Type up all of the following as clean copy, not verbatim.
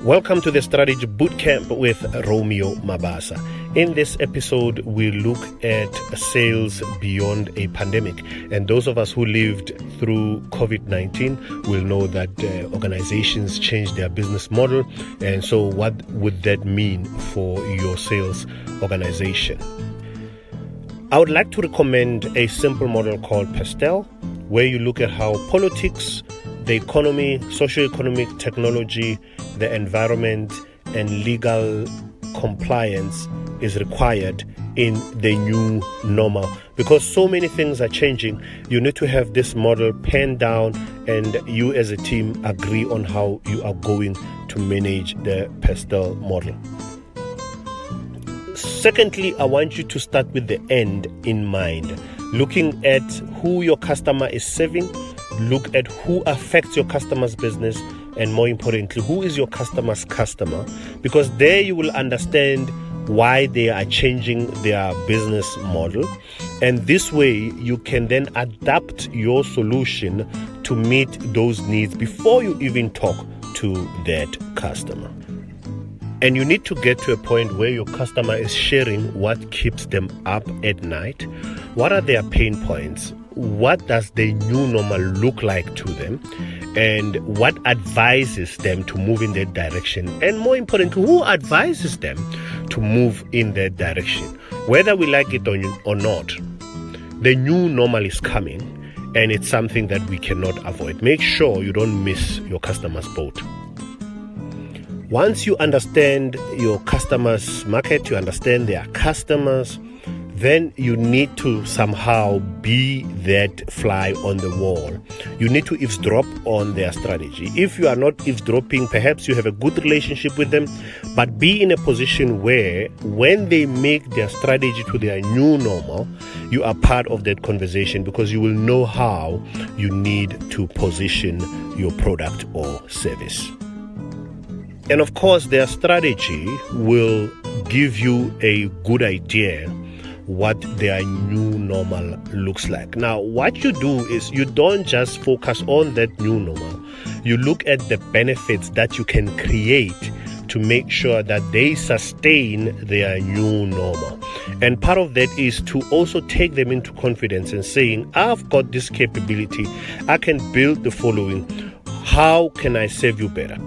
Welcome to the Strategy Bootcamp with Romeo Mabasa. In this episode, we look at sales beyond a pandemic. And those of us who lived through COVID-19 will know that organizations changed their business model. And so what would that mean for your sales organization? I would like to recommend a simple model called PASTEL, where you look at how politics, the economy, socio-economic, technology, the environment, and legal compliance is required in the new normal. Because so many things are changing, you need to have this model penned down and you as a team agree on how you are going to manage the PASTEL model. Secondly, I want you to start with the end in mind, looking at who your customer is serving, look at who affects your customer's business, and more importantly, who is your customer's customer, because there you will understand why they are changing their business model. And this way you can then adapt your solution to meet those needs before you even talk to that customer. And you need to get to a point where your customer is sharing what keeps them up at night. What are their pain points? What does the new normal look like to them? And what advises them to move in that direction? And more importantly, who advises them to move in that direction? Whether we like it or not, the new normal is coming, and it's something that we cannot avoid. Make sure you don't miss your customer's boat. Once you understand your customer's market, you understand their customers, then you need to somehow be that fly on the wall. You need to eavesdrop on their strategy. If you are not eavesdropping, perhaps you have a good relationship with them, but be in a position where when they make their strategy to their new normal, you are part of that conversation, because you will know how you need to position your product or service. And of course, their strategy will give you a good idea what their new normal looks like. Now, what you do is you don't just focus on that new normal. You look at the benefits that you can create to make sure that they sustain their new normal. And part of that is to also take them into confidence and saying, I've got this capability. I can build the following. How can I serve you better?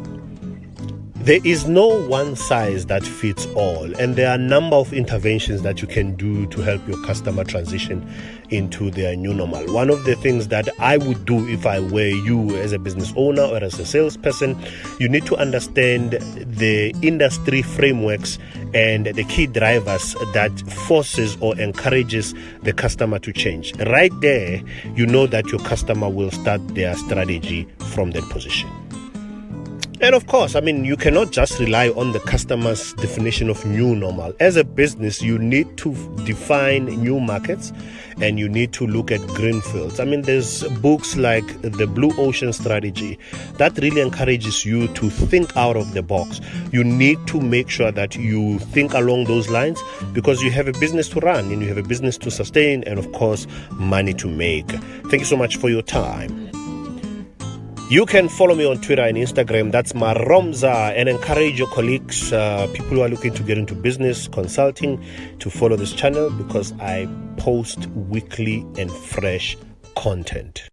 There is no one size that fits all, and there are a number of interventions that you can do to help your customer transition into their new normal. One of the things that I would do if I were you as a business owner or as a salesperson, you need to understand the industry frameworks and the key drivers that forces or encourages the customer to change. Right there, you know that your customer will start their strategy from that position. And of course, you cannot just rely on the customer's definition of new normal. As a business, you need to define new markets, and you need to look at Greenfields. There's books like The Blue Ocean Strategy that really encourages you to think out of the box. You need to make sure that you think along those lines, because you have a business to run and you have a business to sustain, and of course, money to make. Thank you so much for your time. You can follow me on Twitter and Instagram. That's Maromza, and encourage your colleagues, people who are looking to get into business consulting, to follow this channel, because I post weekly and fresh content.